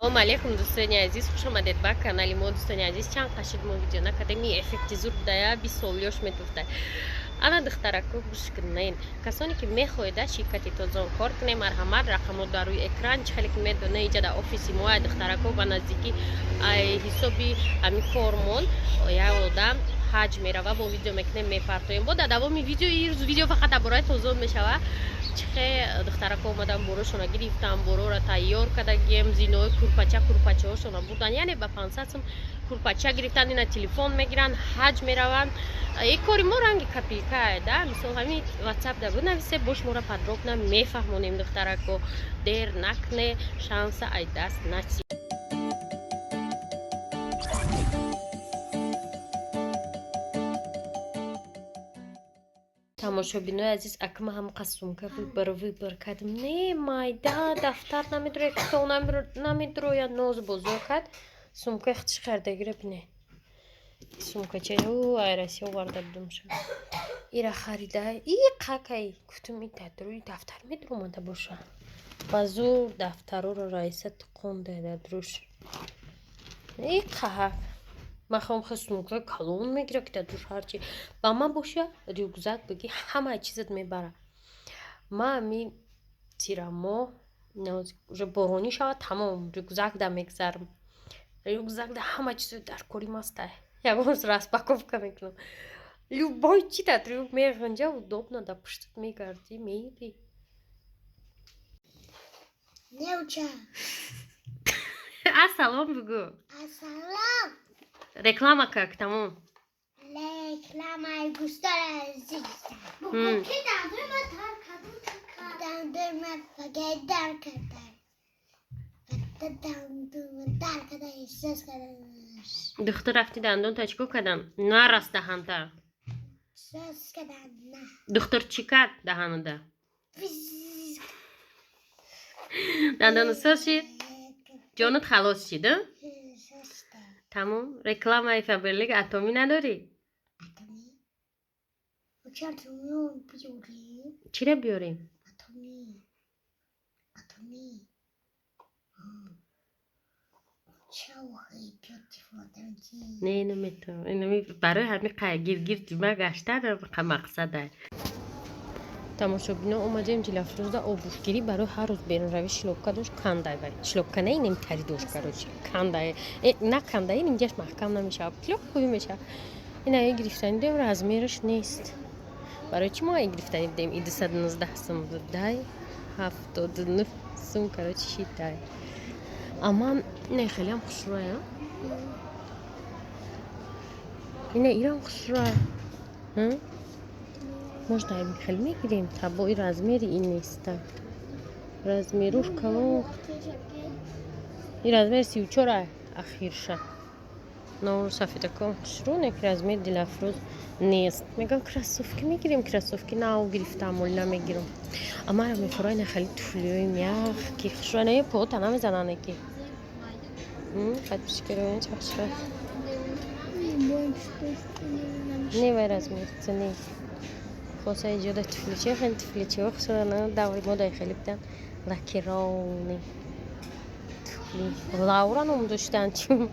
السلام علیکم دوستان عزیز، خوش آمدید به کانال ما. دوستان عزیز، چند قشید ما ویدیو نکردیم. افکت زور دایا 20 سالیش میتوفته. انا دخترکو گوش کنین. کسانی که میخواهید شرکتی تازه کار کنه، مرحمت رقم در روی اکران چه که میدونه اینجا در آفیس ما دخترکو به نزدیکی حسابی امی کارمون یا آدم حج میروه با ویدیو میکنه میپرتویم. با در دوام ویدیو فقط درباره تازه میشوه. چه دخترک اومدن بروشون گرفتن، برو را تیار کردیم، زینای کورپچه هاشون بردن، یعنی به 500 سوم کورپچه گرفتن، اینا تلفن میگیرن، حج میرون. یک کاری ما رنگ کپیکه ده، مثلا همین واتساپ ده بنویسه باش ما را پدراک نمیفهمونیم. دخترکو دیر نکنه، شانس ای دست نچی. تماشابینای عزیز، اکم هم قسم که ویبر کردم. نه مایده دفتر نمیدروی کتاب نمیدروی یا نوز بزرگ کرد. سومکه خودش خرده گیره بینه. سومکه چه او ایرسی آورده بدم شد. ایره خریده. ای قاکای گفتم این تدروی دفتر میدرو مانده باشه. بازو دفتر رو رئیست قونده دروش. ای قاک. من خواهم که کلون میگیره که دروش هرچی با من باشه ریوگزاک بگی همه چیزت میبره. من می تیرامو بارونی شود تمام ریوگزاک ده میگذارم. ریوگزاک ده همه چیز در کوری مسته. یکم راست پاکوفکا میکنم. любой چی تا ریوگ میگنجه و دوبنا دا پشتت میگردی میری. نیوچه. السلام بگو. السلام. رکلام که تمام. رکلام گوشتار عزیز. بگو که دندون من تر کردم. دندون من فقط در کردم. دندون من در کردم احساس کردم. دختر رفتی دندون تا چیکو کردن؟ نه راست دهنده. احساس کردم نه. دختر چی کرد دهنده؟ دندان ساز شد؟ جانت خلاص شد؟ تمام؟ رکلام های فبرلیگ اتمی نداری؟ اتمی؟ چرا اتمی بیاریم؟ چی را بیاریم؟ اتمی نه نمیتونم. برای همین گیر جمعه گشتن مقصده. تماشابینا اومدیم جلافروز دا آبوشگیری برای هر روز بیرون روی شلوکا داشت کنده باید. شلوکا نه اینیم تری داشت کروچی کنده. نه کنده اینجاش محکم نمیشه. کلوک خوبی میشه. این های گرفتنی دیم رزمیرش نیست. برای چی ما های گرفتنی دیم؟ ای 219 سوم بود دای 79 سوم کروچی شید دای. اما نه خیلی هم خوش روی ها. اینه ایران خوش روی. ماش داریم خیلی میگیریم تا با این رزمیری این نیست. رزمیروش کلو این رزمیر 34 اخیر شد. نور سفید کم شرونه که رزمیر دلافروز نیست. میگم کراسوفکی میگیریم. کراسوفکی نه گرفتم ولی نمیگیرم. اما را میفرای نخلی طفلیوی میاخ که خشونه پوت نمیزنن کی. خد بشکره چه خشره. نه وای رزمیر نیست. خاصه ایجاد طفلیچه خیلی طفلیچه خشونه داوری مدای خیلی بدن لکیرانی. لورا نم داشتن چون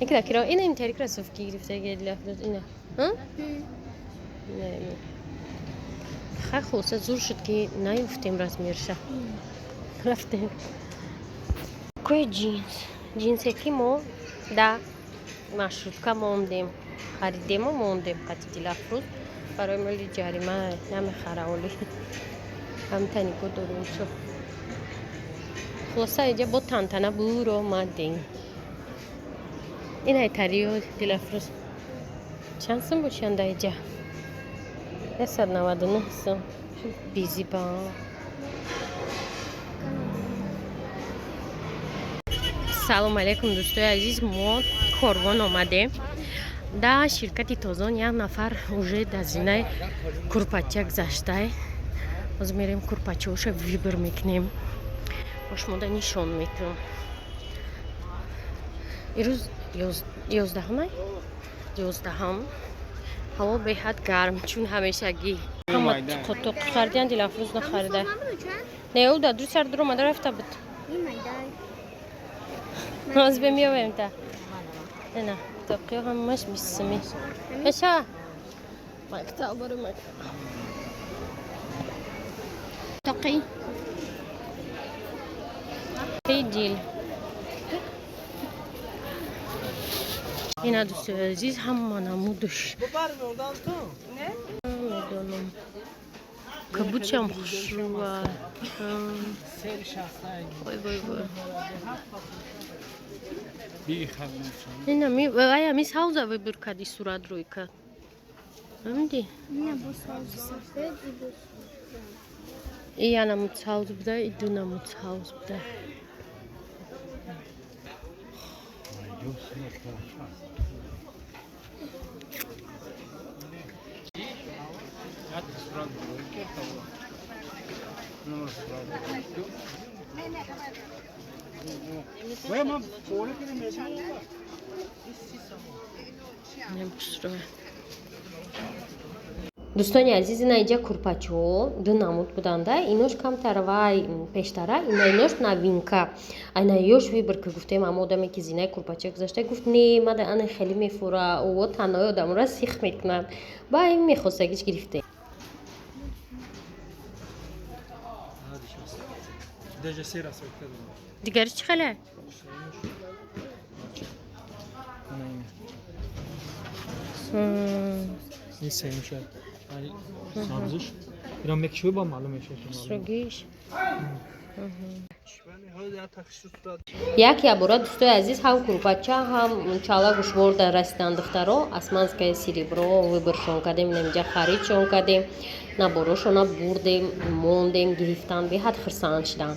یک لکیرا این تری کراسوفکی گرفته گیری لفظ اینه ها نه خیلی خواسته زور شد که نیفتیم رزمیرشه رفتیم کوی جینس یکی ما ده مشروطه موندیم خریدیم و موندیم قطعی لفظ برای ملی جریمه نمیخره ولی هم تنیکو درون شد خلاصه اینجا با تنتنه بور آمدیم. این های تریو دلافروز چند سم باشنده اینجا؟ 199 سم بیزی با. سلام علیکم دوستای عزیز، ما کاروان آمده در شرکتی تازان. یک نفر اوژه دزینه کورپچه گذاشته. از میریم کورپچه هاش ویبر میکنیم باش ماده نشان میتونم. این روز 11 هوا به حد گرم چون همیشگی همه قطق خریدن دلافروز نخریده. نه او در دو سر درو مادر رفته بود. راز بمیایم تا نه تقیه همش میسمی اشا مکتا برو مکتا تقی جیل اینا دوست عزیز هم نمودش میدونم کبوچ هم خوشوه وای وای وای اینا می ساوزه وی برکدی صورت روی که نمیدی؟ نه bu savcı safedi bu. اینا نمود ساوز بده ایدو نمود ساوز بده دوستانی عزیز اینا اینجا کورپاچو دو نمود بودند اینوش کم تروای پیشتره اینوش نوینکا اینا یوش ویبر که گفتیم اما آدمی که زینه کورپاچو گذاشته گفت نه من آن خیلی میفوره و تنها آدم را سیخ میکنن با این میخواستگیش گرفته دیگر چی خاله؟ این sevmişler. Yani sarmış. İran mekşuğu ba malum eşeği. سرگیش Yani hadi ya takışı surat. یک یا برا دوستای عزیز هم کورپاچا هم چالا گوشوار در رسیدن دخترها اسمانسکای سریبرو ویبرشون کردیم نمیجا خریدشون کردیم نه بروشونا بردیم موندیم گرفتن به حد خرسان شدن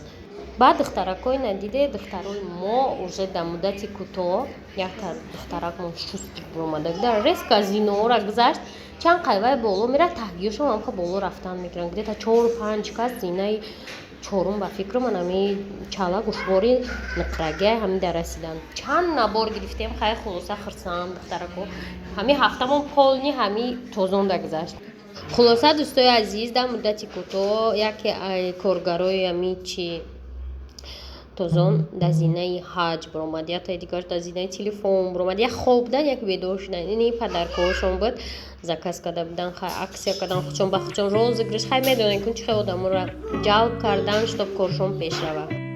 بعد دخترکای ندیده دخترای ما уже در مدت کوتاه یک تا دخترک ما شست برآمده در ریسک از اینا را گذشت چند قیوه بالا میره تهگیرشون هم بالا رفتن میگیرن گده تا 4-5 کس زینه چهارم با فکر من همی چالا گوشواری نقرگه همی در رسیدن چند نبار گرفتیم خیلی خلاصه خرسان دخترکو همی هفتمون کلنی همی توزون گذشت خلاصه دوستای عزیز در مدت کوتاه یکی کارگرای همی چی توزون در زینه حج برآمد یا تا دیگر در زینه تلفن برآمد یا خوابیدن یک بیدار شدن این پدرکارشون بود زکاس کرده بودن خیلی عکس کردن خودشون با خودشون روز گرش خیلی میدونن که چه آدم را جلب کردن تا کارشون پیش رود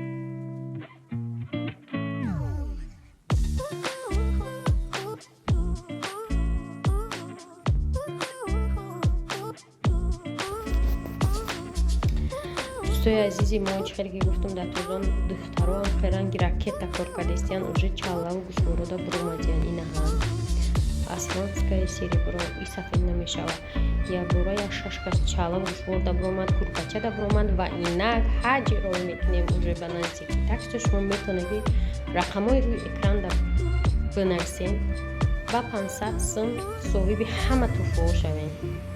دوستای عزیزی ما چه خیلی گفتم در توزان دخترها هم خیران راکت کار کردستیان اوجه چالا و گوشوارو دا برومدیان این هم اصلا سکای سری برو ای صفحه نمیشه یا برو یا شش کس چالا و گوشوار دا برومد کورپاچه دا برومد و اینک حج رو میتونیم اوجه بنویسیم تکستش من میتونه که رقمای روی اکران دا بنویسیم و 500 سم صاحبی همه توفو شویم